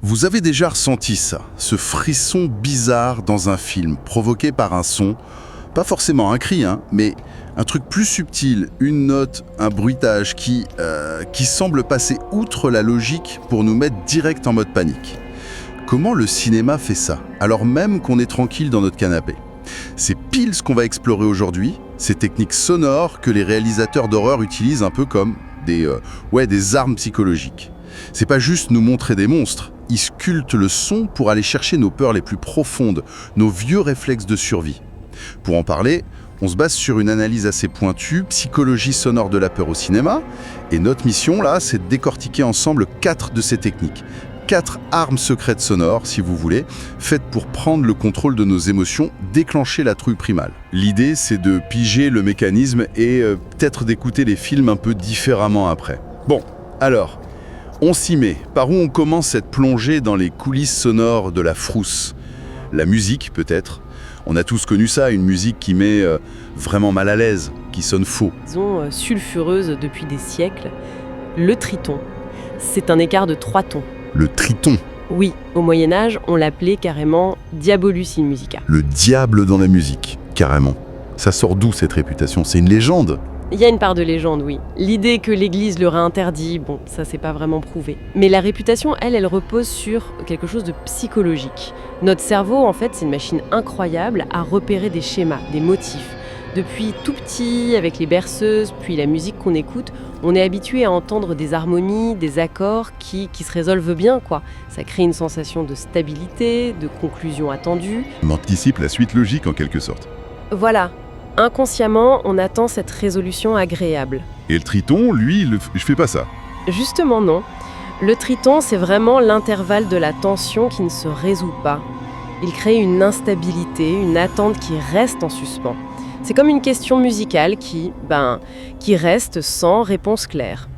Vous avez déjà ressenti ça, ce frisson bizarre dans un film, provoqué par un son, pas forcément un cri, mais un truc plus subtil, une note, un bruitage qui semble passer outre la logique pour nous mettre direct en mode panique. Comment le cinéma fait ça, alors même qu'on est tranquille dans notre canapé? C'est pile ce qu'on va explorer aujourd'hui, ces techniques sonores que les réalisateurs d'horreur utilisent un peu comme des armes psychologiques. C'est pas juste nous montrer des monstres, ils sculptent le son pour aller chercher nos peurs les plus profondes, nos vieux réflexes de survie. Pour en parler, on se base sur une analyse assez pointue, psychologie sonore de la peur au cinéma, et notre mission là, c'est de décortiquer ensemble 4 de ces techniques. 4 armes secrètes sonores, si vous voulez, faites pour prendre le contrôle de nos émotions, déclencher la trouille primale. L'idée, c'est de piger le mécanisme et peut-être d'écouter les films un peu différemment après. Bon, alors, on s'y met. Par où on commence cette plongée dans les coulisses sonores de la frousse? La musique, peut-être. On a tous connu ça, une musique qui met vraiment mal à l'aise, qui sonne faux. Disons sulfureuse depuis des siècles. Le triton, c'est un écart de 3 tons. Le triton. Oui, au Moyen-Âge, on l'appelait carrément Diabolus in musica. Le diable dans la musique, carrément. Ça sort d'où cette réputation? C'est une légende? Il y a une part de légende, oui. L'idée que l'Église l'aurait interdit, bon, ça c'est pas vraiment prouvé. Mais la réputation, elle repose sur quelque chose de psychologique. Notre cerveau, en fait, c'est une machine incroyable à repérer des schémas, des motifs. Depuis tout petit, avec les berceuses, puis la musique qu'on écoute, on est habitué à entendre des harmonies, des accords qui se résolvent bien, quoi. Ça crée une sensation de stabilité, de conclusion attendue. On anticipe la suite logique en quelque sorte. Voilà. Inconsciemment, on attend cette résolution agréable. Et le triton, lui, je fais pas ça. Justement non. Le triton, c'est vraiment l'intervalle de la tension qui ne se résout pas. Il crée une instabilité, une attente qui reste en suspens. C'est comme une question musicale qui reste sans réponse claire.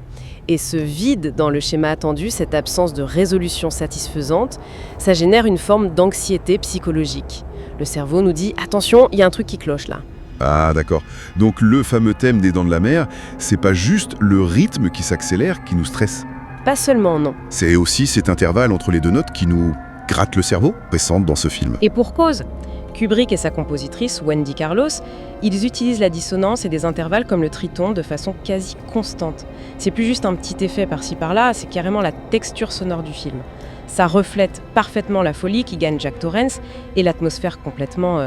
Et ce vide dans le schéma attendu, cette absence de résolution satisfaisante, ça génère une forme d'anxiété psychologique. Le cerveau nous dit « Attention, il y a un truc qui cloche là ». Ah d'accord. Donc le fameux thème des Dents de la Mer, c'est pas juste le rythme qui s'accélère qui nous stresse. Pas seulement, non. C'est aussi cet intervalle entre les deux notes qui nous gratte le cerveau, présente dans ce film. Et pour cause. Kubrick et sa compositrice, Wendy Carlos, ils utilisent la dissonance et des intervalles comme le triton de façon quasi constante. C'est plus juste un petit effet par-ci par-là, c'est carrément la texture sonore du film. Ça reflète parfaitement la folie qui gagne Jack Torrance et l'atmosphère complètement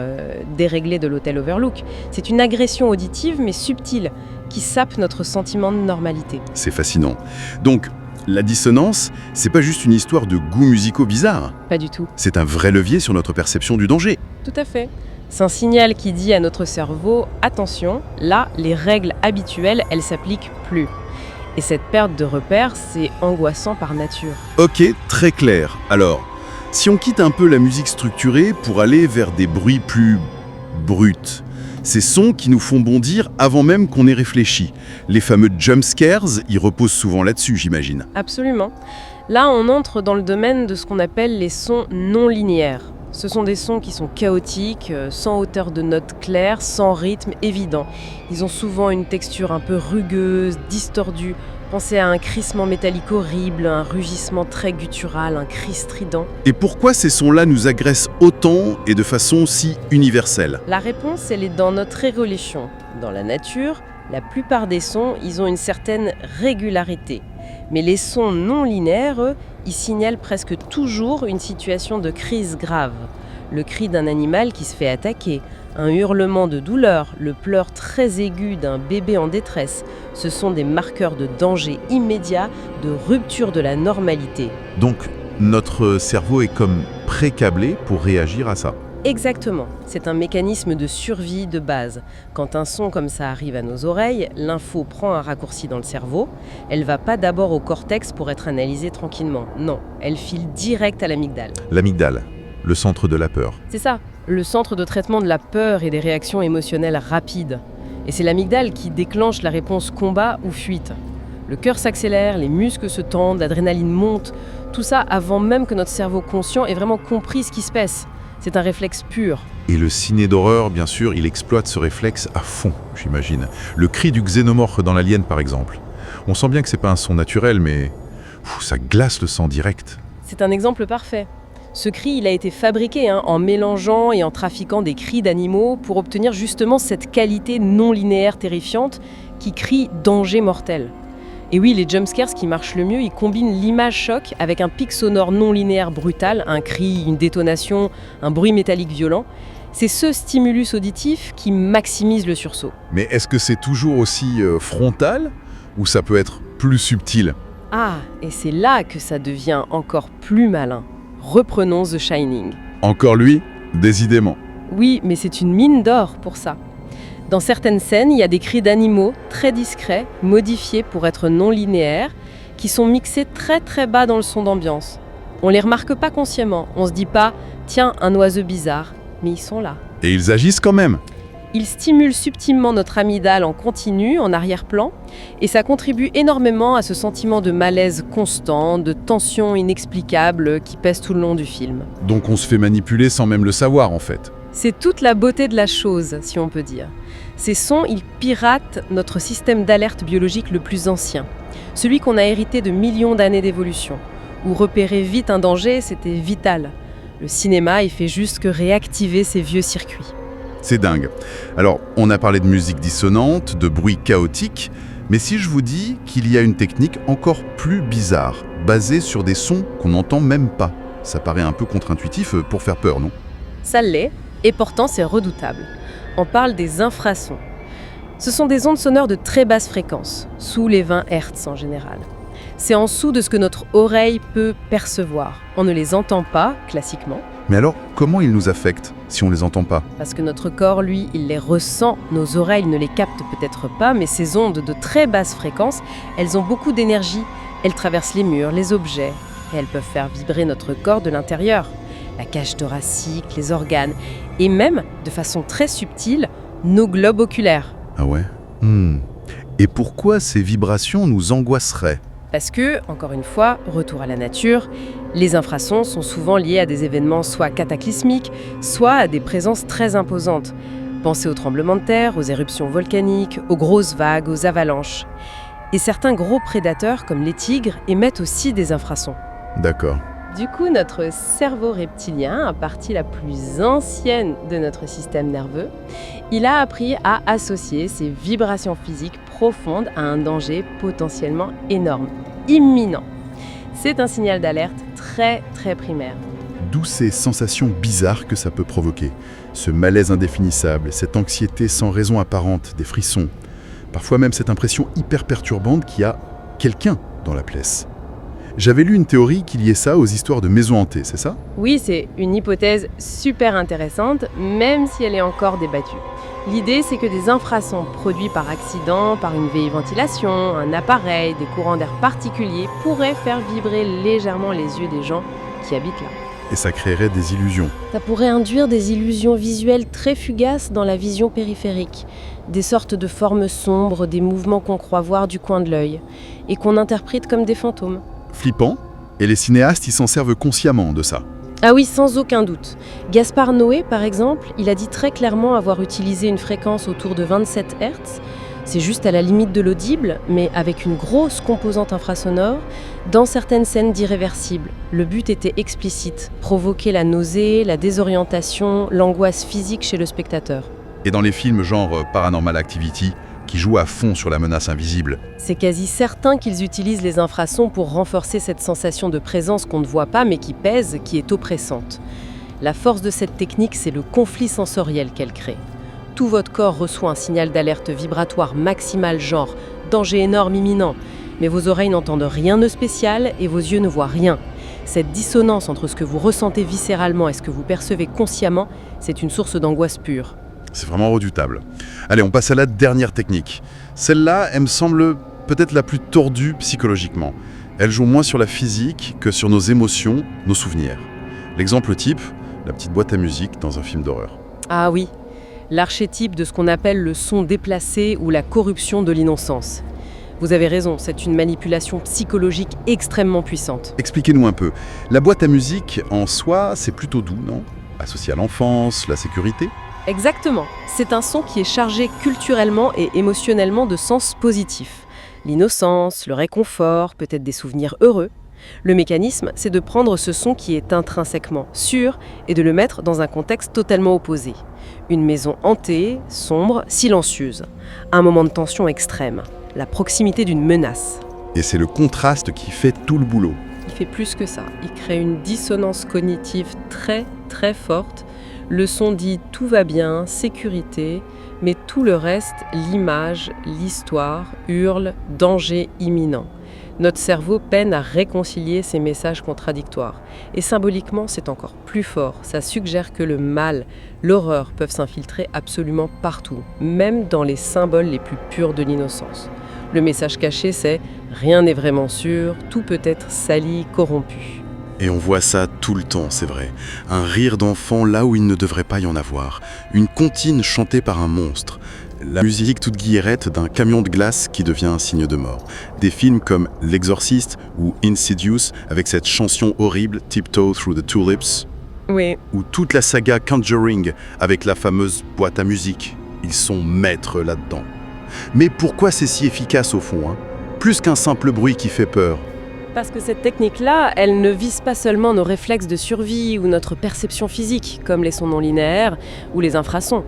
déréglée de l'hôtel Overlook. C'est une agression auditive mais subtile qui sape notre sentiment de normalité. C'est fascinant. Donc, la dissonance, c'est pas juste une histoire de goûts musicaux bizarres. Pas du tout. C'est un vrai levier sur notre perception du danger. Tout à fait. C'est un signal qui dit à notre cerveau « Attention, là, les règles habituelles, elles s'appliquent plus ». Et cette perte de repère, c'est angoissant par nature. Ok, très clair. Alors, si on quitte un peu la musique structurée pour aller vers des bruits plus bruts, ces sons qui nous font bondir avant même qu'on ait réfléchi. Les fameux jump scares, ils reposent souvent là-dessus, j'imagine. Absolument. Là, on entre dans le domaine de ce qu'on appelle les sons non linéaires. Ce sont des sons qui sont chaotiques, sans hauteur de note claire, sans rythme évident. Ils ont souvent une texture un peu rugueuse, distordue. Pensez à un crissement métallique horrible, un rugissement très guttural, un cri strident. Et pourquoi ces sons-là nous agressent autant et de façon si universelle? La réponse, elle est dans notre évolution. Dans la nature, la plupart des sons, ils ont une certaine régularité. Mais les sons non linéaires, eux, ils signalent presque toujours une situation de crise grave. Le cri d'un animal qui se fait attaquer, un hurlement de douleur, le pleur très aigu d'un bébé en détresse, ce sont des marqueurs de danger immédiat, de rupture de la normalité. Donc, notre cerveau est comme pré-câblé pour réagir à ça. Exactement, c'est un mécanisme de survie de base. Quand un son comme ça arrive à nos oreilles, l'info prend un raccourci dans le cerveau. Elle va pas d'abord au cortex pour être analysée tranquillement. Non, elle file direct à l'amygdale. L'amygdale, le centre de la peur. C'est ça, le centre de traitement de la peur et des réactions émotionnelles rapides. Et c'est l'amygdale qui déclenche la réponse combat ou fuite. Le cœur s'accélère, les muscles se tendent, l'adrénaline monte. Tout ça avant même que notre cerveau conscient ait vraiment compris ce qui se passe. C'est un réflexe pur. Et le ciné d'horreur, bien sûr, il exploite ce réflexe à fond, j'imagine. Le cri du xénomorphe dans l'Alien, par exemple. On sent bien que c'est pas un son naturel, mais ça glace le sang direct. C'est un exemple parfait. Ce cri, il a été fabriqué en mélangeant et en trafiquant des cris d'animaux pour obtenir justement cette qualité non linéaire terrifiante qui crie danger mortel. Et oui, les jumpscares qui marchent le mieux, ils combinent l'image choc avec un pic sonore non linéaire brutal, un cri, une détonation, un bruit métallique violent. C'est ce stimulus auditif qui maximise le sursaut. Mais est-ce que c'est toujours aussi frontal ou ça peut être plus subtil? Ah, et c'est là que ça devient encore plus malin. Reprenons The Shining. Encore lui? Décidément. Oui, mais c'est une mine d'or pour ça. Dans certaines scènes, il y a des cris d'animaux très discrets, modifiés pour être non linéaires, qui sont mixés très très bas dans le son d'ambiance. On les remarque pas consciemment, on se dit pas « tiens, un oiseau bizarre », mais ils sont là. Et ils agissent quand même. Ils stimulent subtilement notre amygdale en continu, en arrière-plan, et ça contribue énormément à ce sentiment de malaise constant, de tension inexplicable qui pèse tout le long du film. Donc on se fait manipuler sans même le savoir en fait. C'est toute la beauté de la chose, si on peut dire. Ces sons, ils piratent notre système d'alerte biologique le plus ancien, celui qu'on a hérité de millions d'années d'évolution, où repérer vite un danger, c'était vital. Le cinéma, il fait juste que réactiver ces vieux circuits. C'est dingue. Alors, on a parlé de musique dissonante, de bruit chaotique, mais si je vous dis qu'il y a une technique encore plus bizarre, basée sur des sons qu'on n'entend même pas, ça paraît un peu contre-intuitif pour faire peur, non? Ça l'est, et pourtant c'est redoutable. On parle des infrasons. Ce sont des ondes sonores de très basse fréquence, sous les 20 Hz en général. C'est en dessous de ce que notre oreille peut percevoir. On ne les entend pas, classiquement. Mais alors, comment ils nous affectent si on les entend pas? Parce que notre corps, lui, il les ressent. Nos oreilles ne les captent peut-être pas, mais ces ondes de très basse fréquence, elles ont beaucoup d'énergie. Elles traversent les murs, les objets, et elles peuvent faire vibrer notre corps de l'intérieur. La cage thoracique, les organes, et même, de façon très subtile, nos globes oculaires. Ah ouais? Et pourquoi ces vibrations nous angoisseraient? Parce que, encore une fois, retour à la nature, les infrasons sont souvent liés à des événements soit cataclysmiques, soit à des présences très imposantes. Pensez aux tremblements de terre, aux éruptions volcaniques, aux grosses vagues, aux avalanches. Et certains gros prédateurs, comme les tigres, émettent aussi des infrasons. D'accord. Du coup, notre cerveau reptilien, la partie la plus ancienne de notre système nerveux, il a appris à associer ces vibrations physiques profondes à un danger potentiellement énorme, imminent. C'est un signal d'alerte très très primaire. D'où ces sensations bizarres que ça peut provoquer. Ce malaise indéfinissable, cette anxiété sans raison apparente, des frissons. Parfois même cette impression hyper perturbante qu'il y a quelqu'un dans la pièce. J'avais lu une théorie qui liait ça aux histoires de maisons hantées, c'est ça? Oui, c'est une hypothèse super intéressante, même si elle est encore débattue. L'idée, c'est que des infrasons produits par accident, par une vieille ventilation, un appareil, des courants d'air particuliers, pourraient faire vibrer légèrement les yeux des gens qui habitent là. Et ça créerait des illusions. Ça pourrait induire des illusions visuelles très fugaces dans la vision périphérique, des sortes de formes sombres, des mouvements qu'on croit voir du coin de l'œil, et qu'on interprète comme des fantômes. Flippant, et les cinéastes y s'en servent consciemment de ça. Ah oui, sans aucun doute. Gaspard Noé, par exemple, il a dit très clairement avoir utilisé une fréquence autour de 27 Hz. C'est juste à la limite de l'audible, mais avec une grosse composante infrasonore, dans certaines scènes d'irréversible. Le but était explicite, provoquer la nausée, la désorientation, l'angoisse physique chez le spectateur. Et dans les films genre Paranormal Activity, qui jouent à fond sur la menace invisible. C'est quasi certain qu'ils utilisent les infrasons pour renforcer cette sensation de présence qu'on ne voit pas mais qui pèse, qui est oppressante. La force de cette technique, c'est le conflit sensoriel qu'elle crée. Tout votre corps reçoit un signal d'alerte vibratoire maximal genre « danger énorme imminent », mais vos oreilles n'entendent rien de spécial et vos yeux ne voient rien. Cette dissonance entre ce que vous ressentez viscéralement et ce que vous percevez consciemment, c'est une source d'angoisse pure. C'est vraiment redoutable. Allez, on passe à la dernière technique. Celle-là, elle me semble peut-être la plus tordue psychologiquement. Elle joue moins sur la physique que sur nos émotions, nos souvenirs. L'exemple type, la petite boîte à musique dans un film d'horreur. Ah oui, l'archétype de ce qu'on appelle le son déplacé ou la corruption de l'innocence. Vous avez raison, c'est une manipulation psychologique extrêmement puissante. Expliquez-nous un peu. La boîte à musique, en soi, c'est plutôt doux, non? Associé à l'enfance, la sécurité? Exactement. C'est un son qui est chargé culturellement et émotionnellement de sens positifs. L'innocence, le réconfort, peut-être des souvenirs heureux. Le mécanisme, c'est de prendre ce son qui est intrinsèquement sûr et de le mettre dans un contexte totalement opposé. Une maison hantée, sombre, silencieuse. Un moment de tension extrême. La proximité d'une menace. Et c'est le contraste qui fait tout le boulot. Il fait plus que ça. Il crée une dissonance cognitive très, très forte. Le son dit « tout va bien, sécurité », mais tout le reste, l'image, l'histoire, hurle « danger imminent ». Notre cerveau peine à réconcilier ces messages contradictoires. Et symboliquement, c'est encore plus fort. Ça suggère que le mal, l'horreur peuvent s'infiltrer absolument partout, même dans les symboles les plus purs de l'innocence. Le message caché, c'est « rien n'est vraiment sûr, tout peut être sali, corrompu ». Et on voit ça tout le temps, c'est vrai. Un rire d'enfant là où il ne devrait pas y en avoir. Une comptine chantée par un monstre. La musique toute guillerette d'un camion de glace qui devient un signe de mort. Des films comme L'Exorciste ou Insidious avec cette chanson horrible Tiptoe Through the Tulips. Oui. Ou toute la saga Conjuring avec la fameuse boîte à musique. Ils sont maîtres là-dedans. Mais pourquoi c'est si efficace au fond, hein ? Plus qu'un simple bruit qui fait peur. Parce que cette technique-là, elle ne vise pas seulement nos réflexes de survie ou notre perception physique, comme les sons non linéaires ou les infrasons.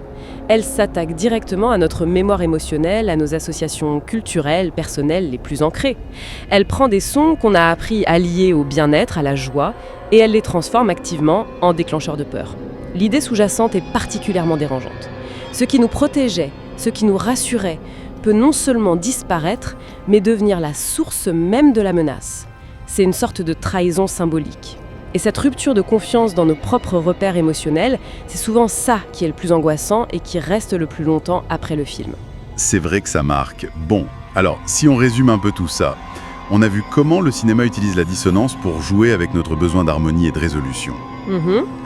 Elle s'attaque directement à notre mémoire émotionnelle, à nos associations culturelles, personnelles les plus ancrées. Elle prend des sons qu'on a appris à lier au bien-être, à la joie, et elle les transforme activement en déclencheurs de peur. L'idée sous-jacente est particulièrement dérangeante. Ce qui nous protégeait, ce qui nous rassurait, peut non seulement disparaître, mais devenir la source même de la menace. C'est une sorte de trahison symbolique. Et cette rupture de confiance dans nos propres repères émotionnels, c'est souvent ça qui est le plus angoissant et qui reste le plus longtemps après le film. C'est vrai que ça marque. Bon, alors, si on résume un peu tout ça, on a vu comment le cinéma utilise la dissonance pour jouer avec notre besoin d'harmonie et de résolution.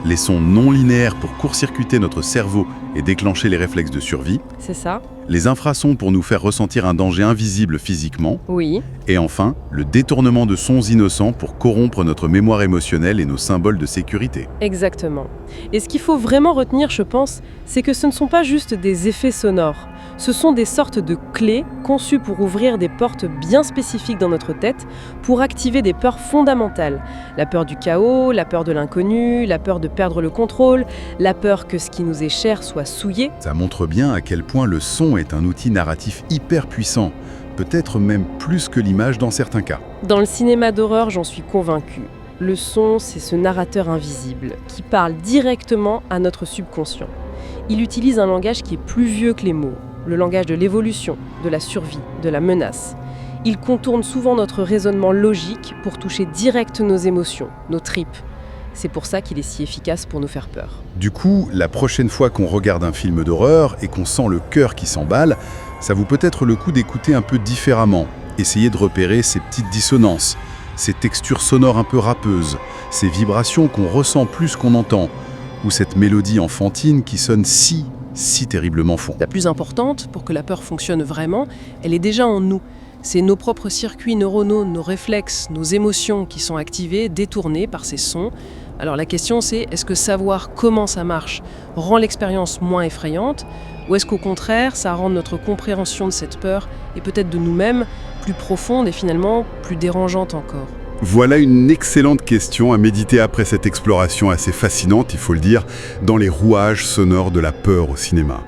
Les sons non linéaires pour court-circuiter notre cerveau et déclencher les réflexes de survie. C'est ça. Les infrasons pour nous faire ressentir un danger invisible physiquement. Oui. Et enfin, le détournement de sons innocents pour corrompre notre mémoire émotionnelle et nos symboles de sécurité. Exactement. Et ce qu'il faut vraiment retenir, je pense, c'est que ce ne sont pas juste des effets sonores. Ce sont des sortes de clés conçues pour ouvrir des portes bien spécifiques dans notre tête, pour activer des peurs fondamentales. La peur du chaos, la peur de l'inconnu, la peur de perdre le contrôle, la peur que ce qui nous est cher soit souillé. Ça montre bien à quel point le son est un outil narratif hyper puissant, peut-être même plus que l'image dans certains cas. Dans le cinéma d'horreur, j'en suis convaincue. Le son, c'est ce narrateur invisible qui parle directement à notre subconscient. Il utilise un langage qui est plus vieux que les mots, le langage de l'évolution, de la survie, de la menace. Il contourne souvent notre raisonnement logique pour toucher direct nos émotions, nos tripes. C'est pour ça qu'il est si efficace pour nous faire peur. Du coup, la prochaine fois qu'on regarde un film d'horreur et qu'on sent le cœur qui s'emballe, ça vaut peut-être le coup d'écouter un peu différemment. Essayez de repérer ces petites dissonances, ces textures sonores un peu râpeuses, ces vibrations qu'on ressent plus qu'on entend, ou cette mélodie enfantine qui sonne si terriblement fond. La plus importante, pour que la peur fonctionne vraiment, elle est déjà en nous. C'est nos propres circuits neuronaux, nos réflexes, nos émotions qui sont activés, détournés par ces sons. Alors la question c'est, est-ce que savoir comment ça marche rend l'expérience moins effrayante, ou est-ce qu'au contraire, ça rend notre compréhension de cette peur, et peut-être de nous-mêmes, plus profonde et finalement plus dérangeante encore ? Voilà une excellente question à méditer après cette exploration assez fascinante, il faut le dire, dans les rouages sonores de la peur au cinéma.